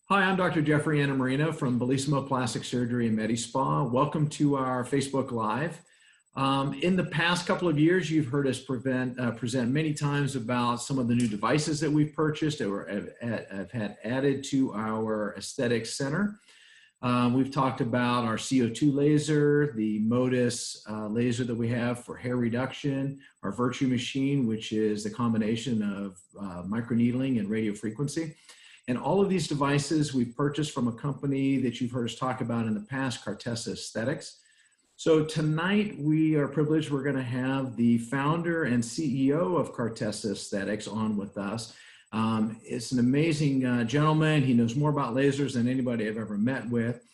Hi, I'm Dr. Jeffrey Antimarino from Bellissimo Plastic Surgery and Medi-Spa. Welcome to our Facebook Live. In the past couple of years, you've heard us present many times about some of the new devices that we've purchased or have had added to our aesthetics center. We've talked about our CO2 laser, the Motus laser that we have for hair reduction, our Virtue machine, which is a combination of microneedling and radio frequency. And all of these devices we purchased from a company that you've heard us talk about in the past, Cartessa Aesthetics. So tonight we are privileged, we're going to have the founder and CEO of Cartessa Aesthetics on with us. It's an amazing gentleman. He knows more about lasers than anybody I've ever met with.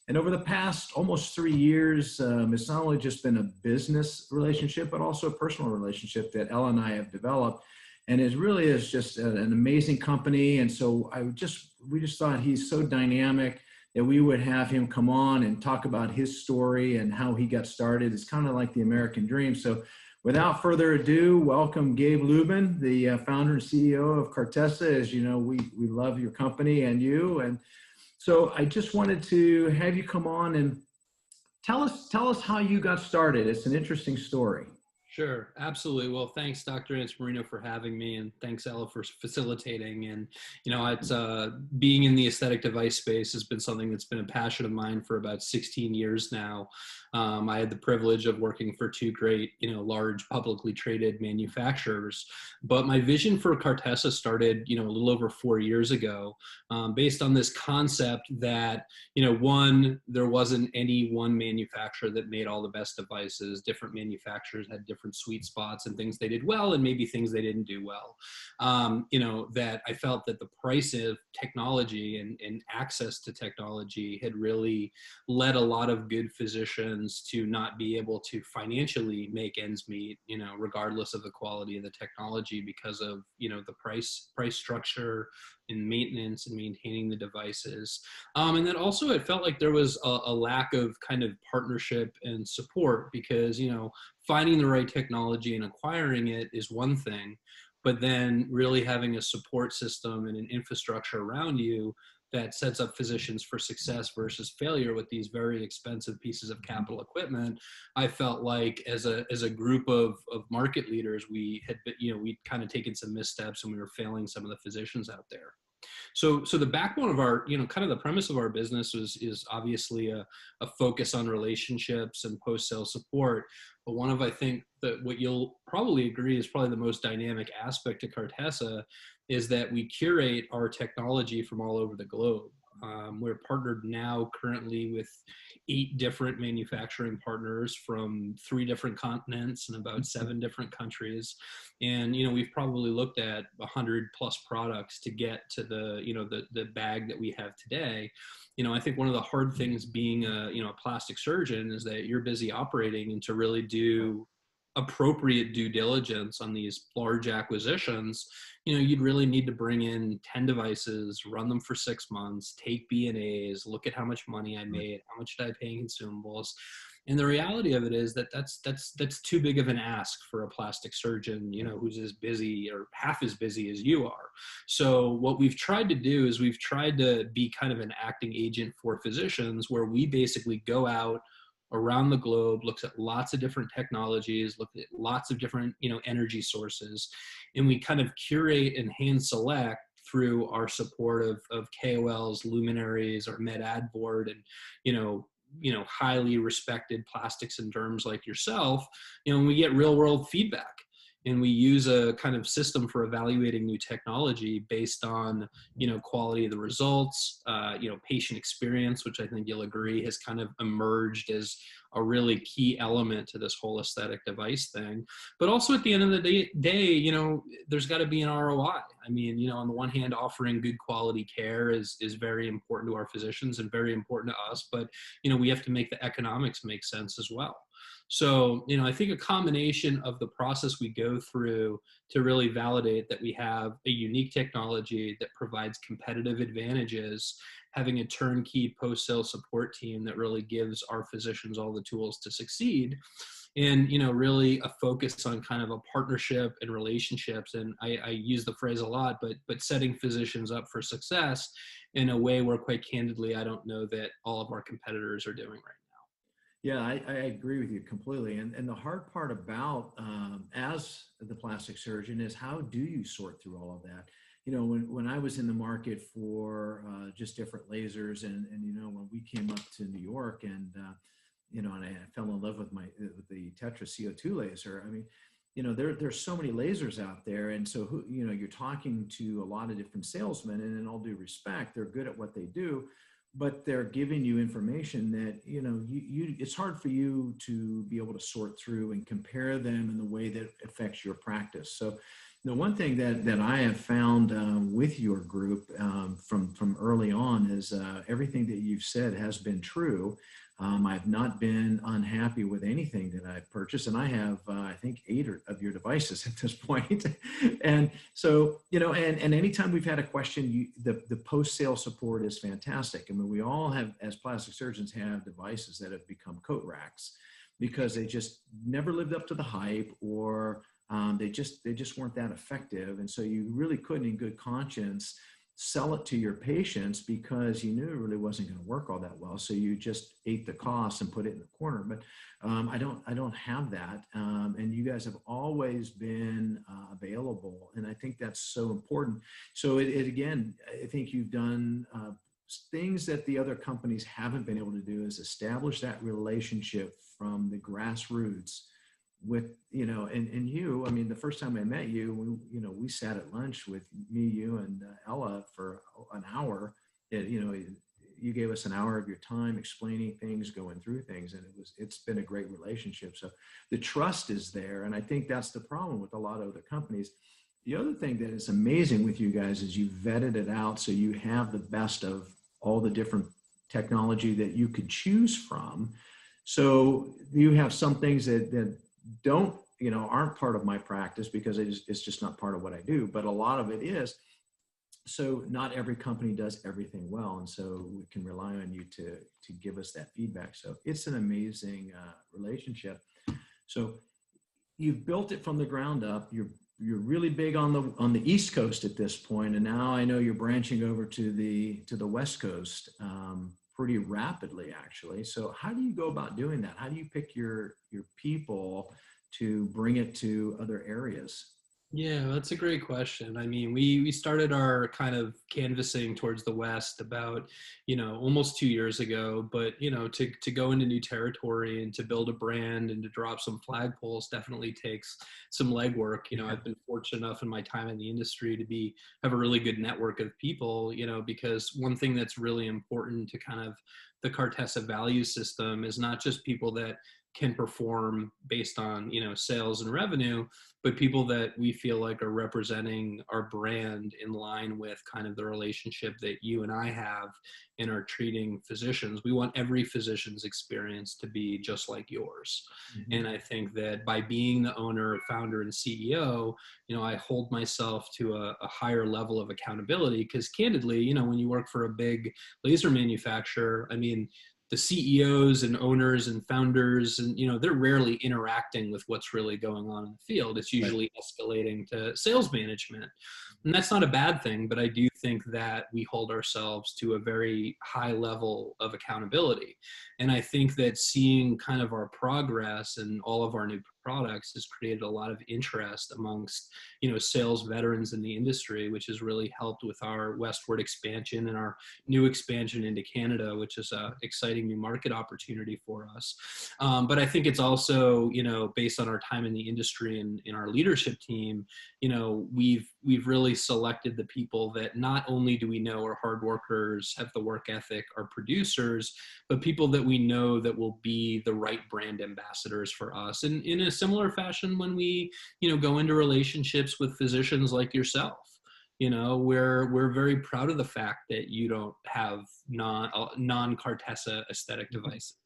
And over the past almost 3 years, it's not only just been a business relationship, but also a personal relationship that Ella and I have developed. And it really is just an amazing company. And so we just thought he's so dynamic that we would have him come on and talk about his story and how he got started. It's kind of like the American dream. So without further ado, welcome Gabe Lubin, the founder and CEO of Cartessa. As you know, we love your company and you. And so I just wanted to have you come on and tell us how you got started. It's an interesting story. Sure, absolutely. Well, thanks, Dr. Antimarino, for having me, and thanks, Ella, for facilitating. And it's being in the aesthetic device space has been something that's been a passion of mine for about 16 years now. I had the privilege of working for two great, large publicly traded manufacturers. But my vision for Cartessa started, a little over 4 years ago, based on this concept that, one, there wasn't any one manufacturer that made all the best devices. Different manufacturers had different sweet spots and things they did well and maybe things they didn't do well. That I felt that the price of technology and access to technology had really led a lot of good physicians to not be able to financially make ends meet, regardless of the quality of the technology because of, the price structure and maintenance and maintaining the devices. And then also it felt like there was a lack of kind of partnership and support because, finding the right technology and acquiring it is one thing, but then really having a support system and an infrastructure around you that sets up physicians for success versus failure with these very expensive pieces of capital equipment. I felt like as a group of market leaders, we had been, we'd kind of taken some missteps and we were failing some of the physicians out there. So the backbone of our, kind of the premise of our business is obviously a focus on relationships and post-sale support. But one of, I think, that what you'll probably agree is probably the most dynamic aspect to Cartessa is that we curate our technology from all over the globe. We're partnered now currently with 8 different manufacturing partners from 3 different continents and about 7 different countries. And, we've probably looked at 100 plus products to get to the bag that we have today. I think one of the hard things being a plastic surgeon is that you're busy operating, and to really do appropriate due diligence on these large acquisitions, you'd really need to bring in 10 devices, run them for 6 months, take B&As, look at how much money I made, how much did I pay in consumables. And the reality of it is that that's too big of an ask for a plastic surgeon, who's as busy or half as busy as you are. So what we've tried to do is we've tried to be kind of an acting agent for physicians where we basically go out around the globe, looks at lots of different technologies, look at lots of different, energy sources, and we kind of curate and hand select through our support of KOLs, luminaries, our med ad board, and, highly respected plastics and derms like yourself, and we get real world feedback. And we use a kind of system for evaluating new technology based on, quality of the results, patient experience, which I think you'll agree has kind of emerged as a really key element to this whole aesthetic device thing. But also at the end of the day, there's got to be an ROI. I mean, on the one hand, offering good quality care is very important to our physicians and very important to us, but, we have to make the economics make sense as well. So, I think a combination of the process we go through to really validate that we have a unique technology that provides competitive advantages, having a turnkey post-sale support team that really gives our physicians all the tools to succeed, and really a focus on kind of a partnership and relationships. And I use the phrase a lot, but setting physicians up for success in a way where, quite candidly, I don't know that all of our competitors are doing right now. Yeah, I agree with you completely. And the hard part about as the plastic surgeon is how do you sort through all of that? You know, when I was in the market for just different lasers, and you know, when we came up to New York, and you know, and I fell in love with with the Tetra CO2 laser. I mean, you know, there's so many lasers out there, and so you know, you're talking to a lot of different salesmen, and in all due respect, they're good at what they do, but they're giving you information that, you know, it's hard for you to be able to sort through and compare them in the way that affects your practice. So the one thing that I have found with your group from early on is everything that you've said has been true. I've not been unhappy with anything that I've purchased, and I have, I think, 8 of your devices at this point. And so, you know, and anytime we've had a question, the post-sale support is fantastic. I mean, we all have, as plastic surgeons, have devices that have become coat racks because they just never lived up to the hype, or they just weren't that effective. And so you really couldn't, in good conscience, sell it to your patients because you knew it really wasn't going to work all that well. So you just ate the cost and put it in the corner. But I don't have that. And you guys have always been available. And I think that's so important. So it again, I think you've done things that the other companies haven't been able to do, is establish that relationship from the grassroots with, you know, and you, I mean, the first time I met you, we sat at lunch with me, you, and Ella for an hour. You know, you gave us an hour of your time explaining things, going through things, and it's been a great relationship. So the trust is there, and I think that's the problem with a lot of other companies. The other thing that is amazing with you guys is you vetted it out, so you have the best of all the different technology that you could choose from. So you have some things that don't, you know, aren't part of my practice because it's just not part of what I do, but a lot of it is. So not every company does everything well, and so we can rely on you to give us that feedback. So it's an amazing relationship. So you've built it from the ground up. You're really big on the East Coast at this point, and now I know you're branching over to the West Coast pretty rapidly, actually. So how do you go about doing that? How do you pick your people to bring it to other areas? Yeah, that's a great question. I mean, we started our kind of canvassing towards the West about, almost 2 years ago, but, to go into new territory and to build a brand and to drop some flagpoles definitely takes some legwork. I've been fortunate enough in my time in the industry to have a really good network of people, because one thing that's really important to kind of the Cartessa value system is not just people that can perform based on, sales and revenue, but people that we feel like are representing our brand in line with kind of the relationship that you and I have in our treating physicians. We want every physician's experience to be just like yours. Mm-hmm. And I think that by being the owner, founder, and CEO, I hold myself to a higher level of accountability, because candidly, when you work for a big laser manufacturer, I mean, the CEOs and owners and founders, and they're rarely interacting with what's really going on in the field. It's usually escalating to sales management, and that's not a bad thing. But I do think that we hold ourselves to a very high level of accountability, and I think that seeing kind of our progress and all of our new products has created a lot of interest amongst sales veterans in the industry, which has really helped with our westward expansion and our new expansion into Canada, which is a exciting new market opportunity for us. But I think it's also based on our time in the industry and in our leadership team, we've really selected the people that not only do we know are hard workers, have the work ethic, are producers, but people that we know that will be the right brand ambassadors for us. And in a similar fashion, when we, go into relationships with physicians like yourself, we're very proud of the fact that you don't have non-Cartessa aesthetic devices.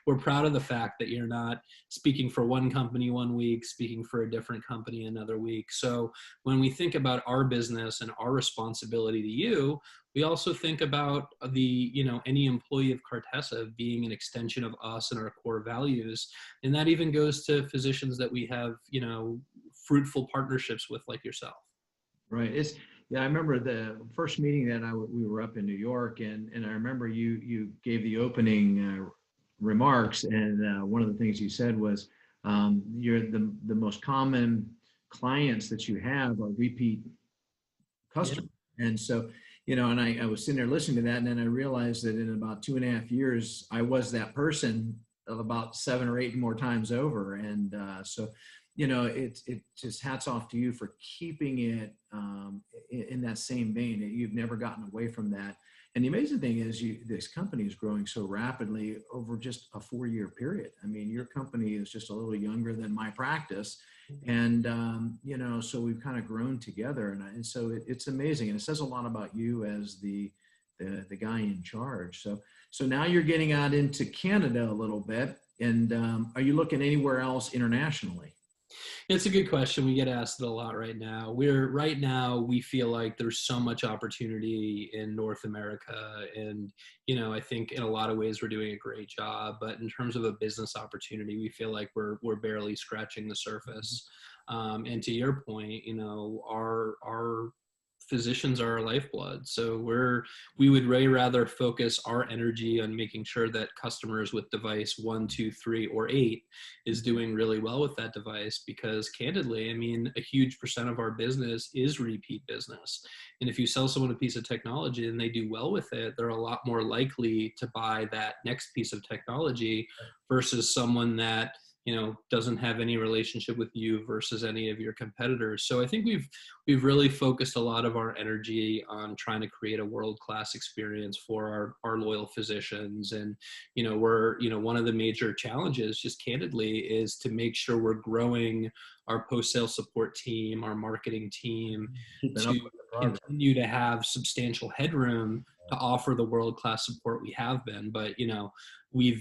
We're proud of the fact that you're not speaking for one company one week, speaking for a different company another week. So when we think about our business and our responsibility to you, we also think about any employee of Cartessa being an extension of us and our core values. And that even goes to physicians that we have, fruitful partnerships with, like yourself. Right. Yeah, I remember the first meeting that we were up in New York, and I remember you gave the opening remarks, and one of the things you said was you're the most common clients that you have are repeat Yeah. customers. And so, and I was sitting there listening to that, and then I realized that in about 2.5 years, I was that person of about 7 or 8 more times over. And so, it just hats off to you for keeping it in that same vein. You've never gotten away from that. And the amazing thing is, this company is growing so rapidly over just a 4-year period. I mean, your company is just a little younger than my practice, and so we've kind of grown together, and so it's amazing, and it says a lot about you as the guy in charge. So now you're getting out into Canada a little bit, and are you looking anywhere else internationally? It's a good question. We get asked it a lot right now. We feel like there's so much opportunity in North America, and I think in a lot of ways we're doing a great job. But in terms of a business opportunity, we feel like we're barely scratching the surface. And to your point, our physicians are our lifeblood. So we would way rather focus our energy on making sure that customers with device 1, 2, 3, or 8 is doing really well with that device, because candidly, I mean, a huge percent of our business is repeat business. And if you sell someone a piece of technology and they do well with it, they're a lot more likely to buy that next piece of technology versus someone that doesn't have any relationship with you versus any of your competitors. So I think we've really focused a lot of our energy on trying to create a world-class experience for our loyal physicians. And one of the major challenges, just candidly, is to make sure we're growing our post-sale support team, our marketing team, Keeping up to with the progress. continue to have substantial headroom to offer the world-class support we have been. But we've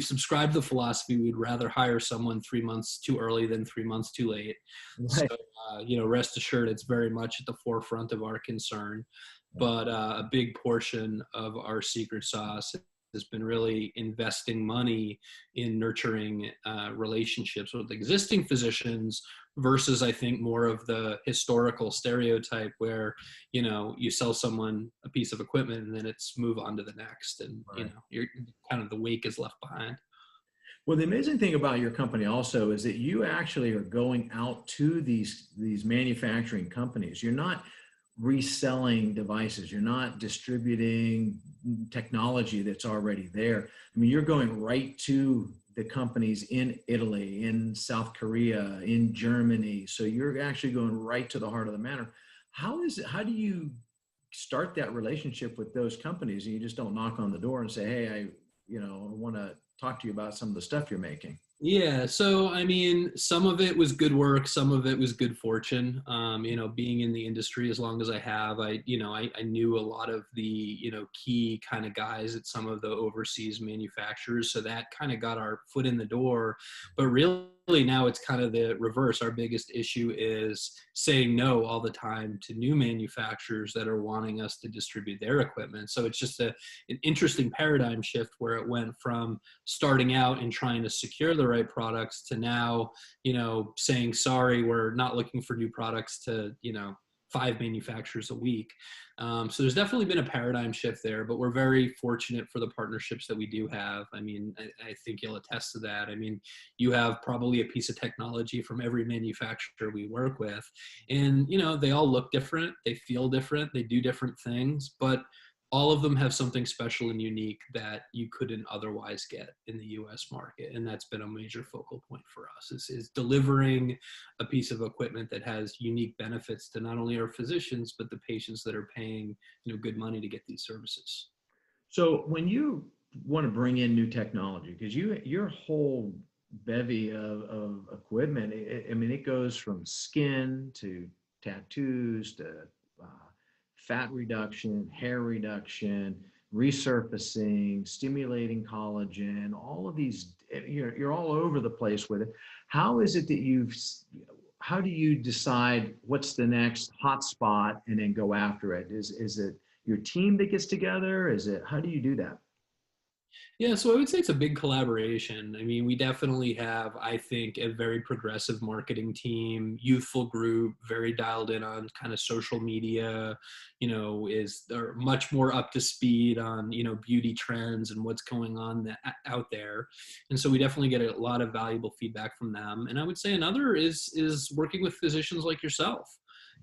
subscribed the philosophy we'd rather hire someone 3 months too early than 3 months too late. Right. So rest assured, it's very much at the forefront of our concern. But a big portion of our secret sauce has been really investing money in nurturing relationships with existing physicians versus, I think, more of the historical stereotype where, you sell someone a piece of equipment and then it's move on to the next. And, Right. you're kind of the wake is left behind. Well, the amazing thing about your company also is that you actually are going out to these manufacturing companies. You're not reselling devices. You're not distributing technology that's already there. I mean, you're going right to the companies in Italy, in South Korea, in Germany. So you're actually going right to the heart of the matter. How do you start that relationship with those companies, and you just don't knock on the door and say, hey, I want to talk to you about some of the stuff you're making? Yeah, so I mean, some of it was good work, some of it was good fortune. Being in the industry as long as I have, I knew a lot of the key kind of guys at some of the overseas manufacturers, so that kind of got our foot in the door. But really now it's kind of the reverse. Our biggest issue is saying no all the time to new manufacturers that are wanting us to distribute their equipment. So it's just an interesting paradigm shift where it went from starting out and trying to secure the right products to now, saying, sorry, we're not looking for new products to, 5 manufacturers a week. So there's definitely been a paradigm shift there, but we're very fortunate for the partnerships that we do have. I mean, I think you'll attest to that. I mean, you have probably a piece of technology from every manufacturer we work with, and, they all look different, they feel different, they do different things, but all of them have something special and unique that you couldn't otherwise get in the US market. And that's been a major focal point for us, is delivering a piece of equipment that has unique benefits to not only our physicians, but the patients that are paying good money to get these services. So when you want to bring in new technology, because your whole bevy of equipment, I mean, it goes from skin to tattoos to uh, fat reduction, hair reduction, resurfacing, stimulating collagen, all of these, you're all over the place with it. How is it that how do you decide what's the next hot spot and then go after it? Is it your team that gets together? How do you do that? Yeah, so I would say it's a big collaboration. I mean, we definitely have, I think, a very progressive marketing team, youthful group, very dialed in on kind of social media, are much more up to speed on, beauty trends and what's going on out there. And so we definitely get a lot of valuable feedback from them. And I would say another is working with physicians like yourself.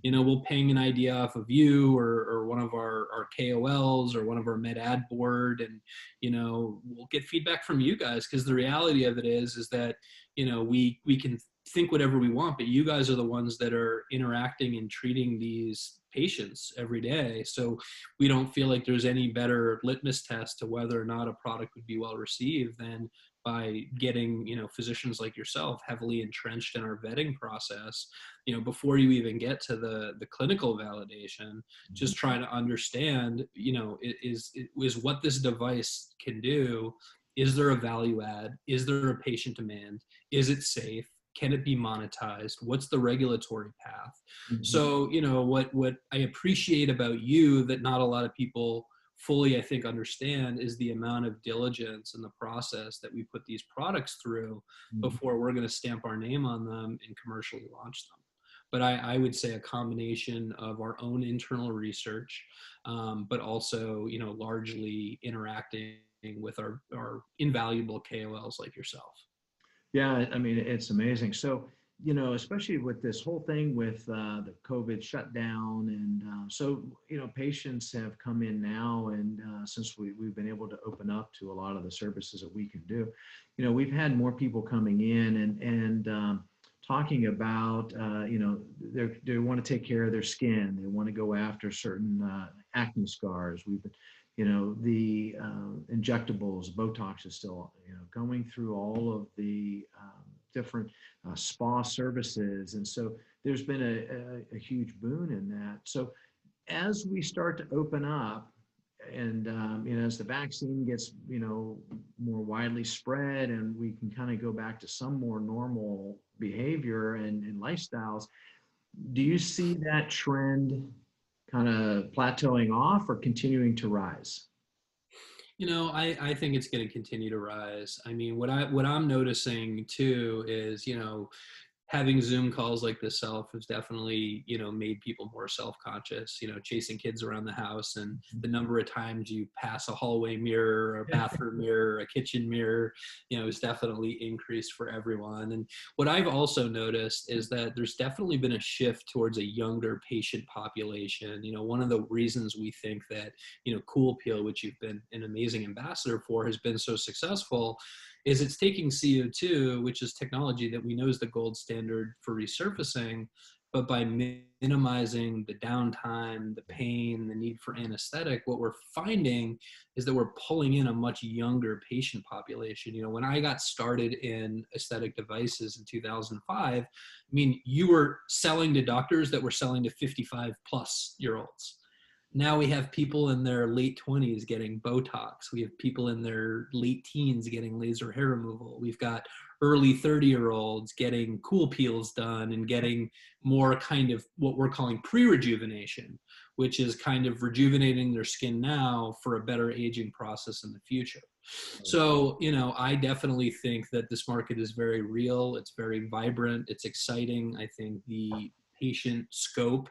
We'll ping an idea off of you or one of our KOLs or one of our med ad board, and we'll get feedback from you guys, because the reality of it is that we can think whatever we want, but you guys are the ones that are interacting and treating these patients every day. So we don't feel like there's any better litmus test to whether or not a product would be well received than by getting physicians like yourself heavily entrenched in our vetting process, before you even get to the clinical validation. Just trying to understand, is what this device can do. Is there a value add? Is there a patient demand? Is it safe? Can it be monetized? What's the regulatory path? Mhm. So, what I appreciate about you that not a lot of people fully, I think, understand is the amount of diligence and the process that we put these products through before we're going to stamp our name on them and commercially launch them. But I would say a combination of our own internal research, but also, largely interacting with our invaluable KOLs like yourself. Yeah, I mean, it's amazing. So, especially with this whole thing with the COVID shutdown, and patients have come in now, and since we've been able to open up to a lot of the services that we can do, we've had more people coming in and talking about, they want to take care of their skin. They want to go after certain acne scars. We've been, the injectables, Botox is still, going through all of the different spa services. And so there's been a huge boon in that. So as we start to open up and, as the vaccine gets, more widely spread and we can kind of go back to some more normal behavior and lifestyles, do you see that trend kind of plateauing off or continuing to rise? I think it's going to continue to rise. I mean, what I'm noticing too is, having Zoom calls like this has definitely, made people more self-conscious, chasing kids around the house, and the number of times you pass a hallway mirror, a bathroom mirror, a kitchen mirror, is definitely increased for everyone. And what I've also noticed is that there's definitely been a shift towards a younger patient population. One of the reasons we think that, CoolPeel, which you've been an amazing ambassador for, has been so successful is it's taking CO2, which is technology that we know is the gold standard for resurfacing, but by minimizing the downtime, the pain, the need for anesthetic, what we're finding is that we're pulling in a much younger patient population. When I got started in aesthetic devices in 2005, I mean, you were selling to doctors that were selling to 55-plus-year-olds. Now we have people in their late 20s getting Botox. We have people in their late teens getting laser hair removal. We've got early 30-year-olds getting CoolPeels done and getting more kind of what we're calling pre-rejuvenation, which is kind of rejuvenating their skin now for a better aging process in the future. So, I definitely think that this market is very real. It's very vibrant. It's exciting. I think the patient scope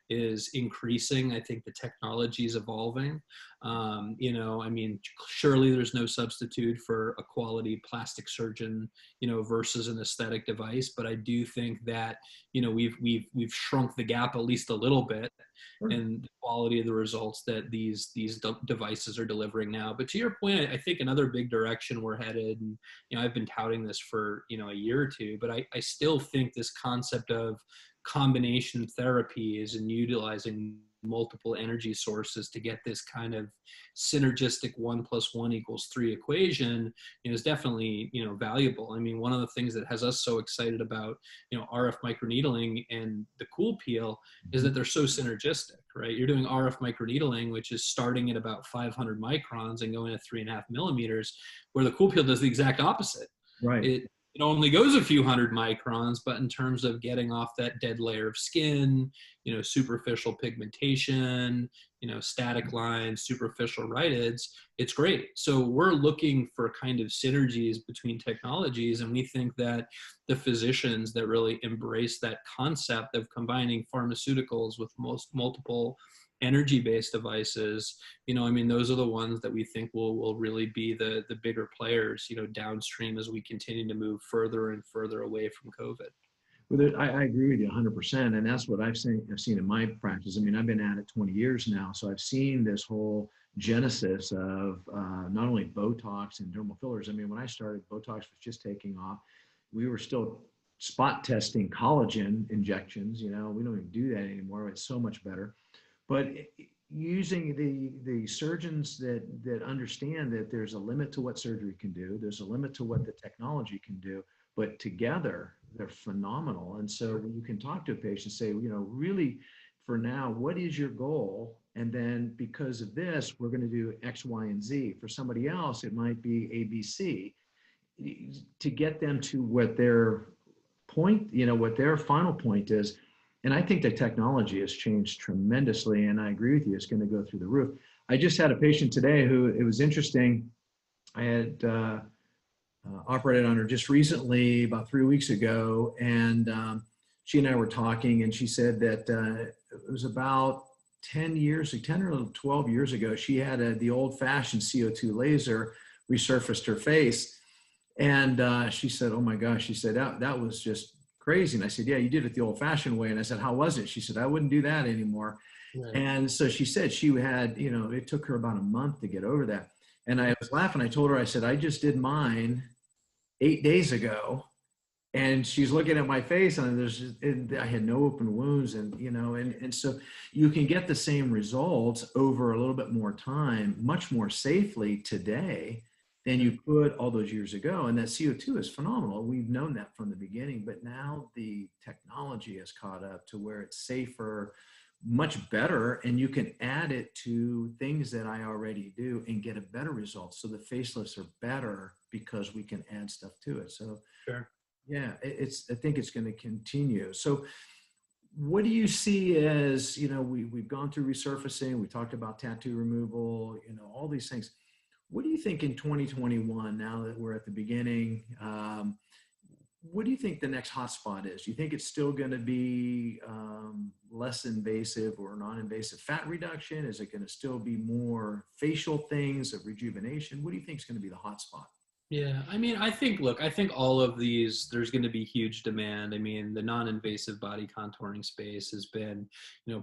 is increasing. I think the technology is evolving. I mean, surely there's no substitute for a quality plastic surgeon, versus an aesthetic device. But I do think that, we've shrunk the gap at least a little bit in the quality of the results that these devices are delivering now. But to your point, I think another big direction we're headed, and, I've been touting this for, a year or two, but I still think this concept of combination therapies and utilizing multiple energy sources to get this kind of synergistic 1+1=3 equation is definitely, valuable. I mean, one of the things that has us so excited about, RF microneedling and the CoolPeel is that they're so synergistic, right? You're doing RF microneedling, which is starting at about 500 microns and going to 3.5 millimeters, where the CoolPeel does the exact opposite. Right. It it only goes a few hundred microns, but in terms of getting off that dead layer of skin, superficial pigmentation, static lines, superficial rhytids, it's great. So we're looking for kind of synergies between technologies, and we think that the physicians that really embrace that concept of combining pharmaceuticals with multiple energy-based devices, those are the ones that we think will really be the bigger players, downstream as we continue to move further and further away from COVID. Well, I agree with you 100%. And that's what I've seen in my practice. I mean, I've been at it 20 years now. So I've seen this whole genesis of not only Botox and dermal fillers. I mean, when I started, Botox was just taking off. We were still spot testing collagen injections. We don't even do that anymore. It's so much better. But using the surgeons that understand that there's a limit to what surgery can do, there's a limit to what the technology can do, but together they're phenomenal. And so when you can talk to a patient, say, really for now, what is your goal? And then because of this, we're going to do X, Y, and Z. For somebody else, it might be A, B, C, to get them to what their point, what their final point is. And I think the technology has changed tremendously, and I agree with you, it's going to go through the roof. I just had a patient today who, it was interesting, I had operated on her just recently, about 3 weeks ago, and she and I were talking, and she said that it was about 10 or 12 years ago, she had the old-fashioned CO2 laser resurfaced her face, and she said, oh my gosh, she said, that was just crazy. And I said, yeah, you did it the old fashioned way. And I said, how was it? She said, I wouldn't do that anymore. Right. And so she said she had, it took her about a month to get over that. And I was laughing. I told her, I said, I just did mine 8 days ago. And she's looking at my face, and I had no open wounds, and so you can get the same results over a little bit more time, much more safely today than you could all those years ago. And that CO2 is phenomenal. We've known that from the beginning, but now the technology has caught up to where it's safer, much better, and you can add it to things that I already do and get a better result. So the facelifts are better because we can add stuff to it. So sure. Yeah, I think it's going to continue. So what do you see as, we've gone through resurfacing, we talked about tattoo removal, all these things. What do you think in 2021, now that we're at the beginning, what do you think the next hotspot is? Do you think it's still going to be less invasive or non-invasive fat reduction? Is it going to still be more facial things of rejuvenation? What do you think is going to be the hotspot? Yeah, I think all of these, there's going to be huge demand. The non-invasive body contouring space has been,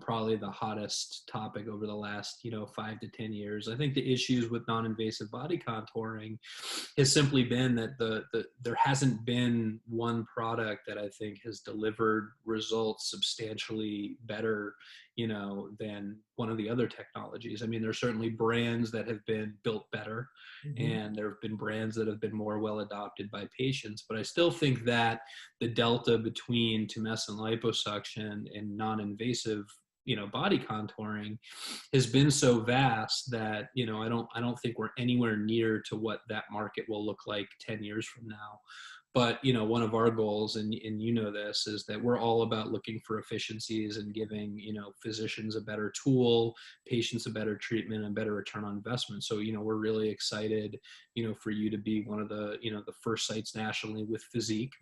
probably the hottest topic over the last, 5 to 10 years. I think the issues with non-invasive body contouring has simply been that there hasn't been one product that I think has delivered results substantially better, than one of the other technologies. There's certainly brands that have been built better, and there have been brands that have been more well adopted by patients, but I still think that the delta between tumescent liposuction and non-invasive body contouring has been so vast that I don't think we're anywhere near to what that market will look like 10 years from now. But one of our goals, and this, is that we're all about looking for efficiencies and giving physicians a better tool, patients a better treatment, and better return on investment. So we're really excited for you to be one of the the first sites nationally with Physique,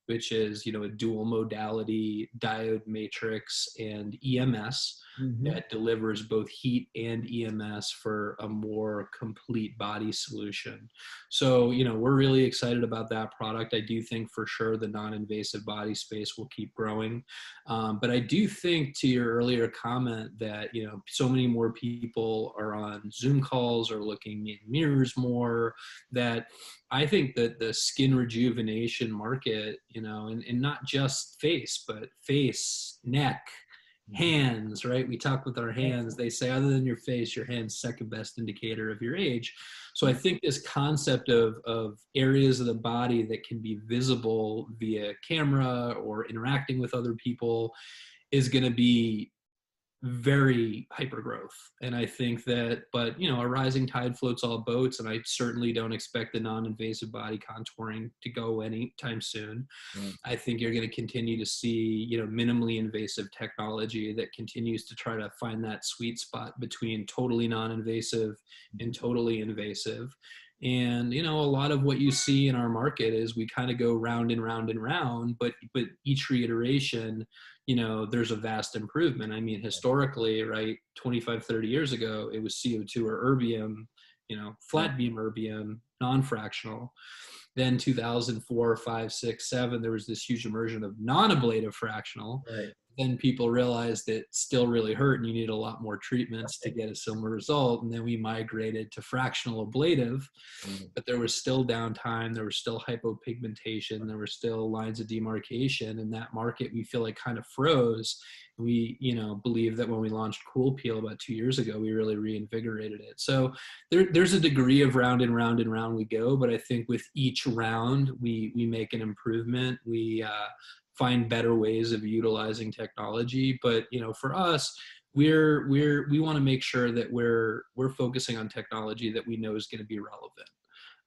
which is a dual modality diode matrix and EMS that delivers both heat and EMS for a more complete body solution. So we're really excited about that product. I do think for sure the non-invasive body space will keep growing, but I do think, to your earlier comment, that so many more people are on Zoom calls or looking in mirrors more, that I think that the skin rejuvenation market, and not just face, but face, neck, hands, right? We talk with our hands. They say, other than your face, your hand's second best indicator of your age. So I think this concept of areas of the body that can be visible via camera or interacting with other people is going to be very hyper growth. And I think that, but you know, a rising tide floats all boats, and I certainly don't expect the non-invasive body contouring to go anytime soon. Right. I think you're going to continue to see, you know, minimally invasive technology that continues to try to find that sweet spot between totally non-invasive and totally invasive. And you know, a lot of what you see in our market is we kind of go round and round and round, but each reiteration, you know, there's a vast improvement. I mean, historically, right, 25, 30 years ago, it was CO2 or erbium, you know, flat beam erbium, non-fractional. Then 2004, 5, 6, 7, there was this huge immersion of non-ablative fractional. Right. Then people realized it still really hurt and you need a lot more treatments to get a similar result. And then we migrated to fractional ablative, but there was still downtime, there was still hypopigmentation, there were still lines of demarcation, and that market we feel like kind of froze. We, you know, believe that when we launched CoolPeel about 2 years ago, we really reinvigorated it. So there's a degree of round and round and round we go, but I think with each round we make an improvement. We find better ways of utilizing technology. But you know, for us, we want to make sure that we're focusing on technology that we know is going to be relevant.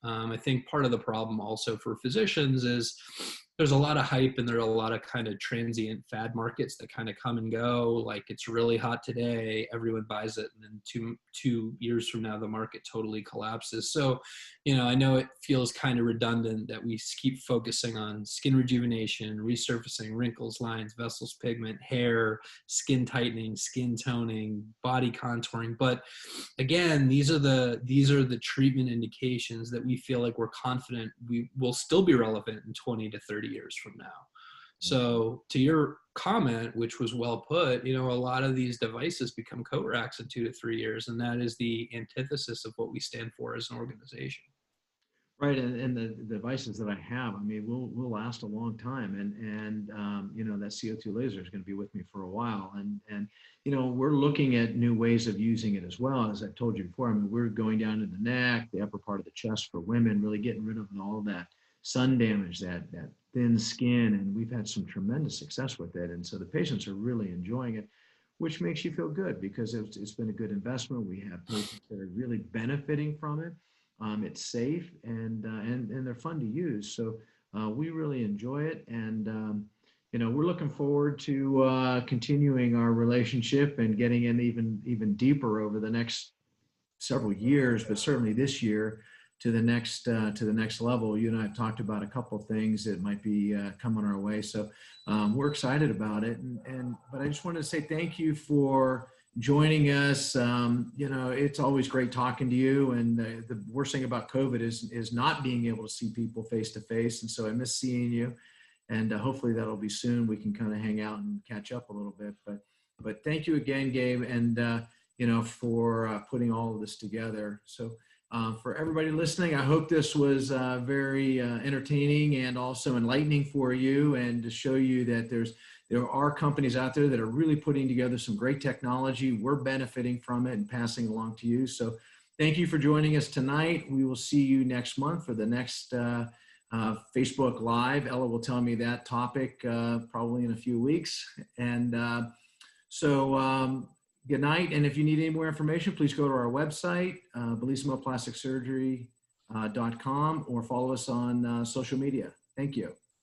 I think part of the problem also for physicians is there's a lot of hype and there are a lot of kind of transient fad markets that kind of come and go. Like it's really hot today, everyone buys it, and then two years from now, the market totally collapses. So, you know, I know it feels kind of redundant that we keep focusing on skin rejuvenation, resurfacing, wrinkles, lines, vessels, pigment, hair, skin tightening, skin toning, body contouring. But again, these are the treatment indications that we feel like we're confident we will still be relevant in 20 to 30 years from now. So to your comment, which was well put, you know, a lot of these devices become coat racks in 2 to 3 years, and that is the antithesis of what we stand for as an organization. Right, and the devices that I have, I mean, will last a long time, and you know, that CO2 laser is going to be with me for a while, and you know, we're looking at new ways of using it as well. As I've told you before, I mean, we're going down to the neck, the upper part of the chest for women, really getting rid of all of that sun damage, that thin skin, and we've had some tremendous success with it, and so the patients are really enjoying it, which makes you feel good because it's been a good investment. We have patients that are really benefiting from it. It's safe and they're fun to use. So we really enjoy it. And, you know, we're looking forward to continuing our relationship and getting in even deeper over the next several years, but certainly this year to the next level. You and I have talked about a couple of things that might be coming our way. So we're excited about it. But I just wanted to say thank you for joining us. You know, it's always great talking to you. And the worst thing about COVID is not being able to see people face to face. And so I miss seeing you. And hopefully that'll be soon. We can kind of hang out and catch up a little bit. But thank you again, Gabe, and you know, for putting all of this together. So for everybody listening, I hope this was very entertaining and also enlightening for you, and to show you that there are companies out there that are really putting together some great technology. We're benefiting from it and passing along to you. So thank you for joining us tonight. We will see you next month for the next Facebook Live. Ella will tell me that topic probably in a few weeks. And so good night. And if you need any more information, please go to our website, bellissimoplasticsurgery.com, or follow us on social media. Thank you.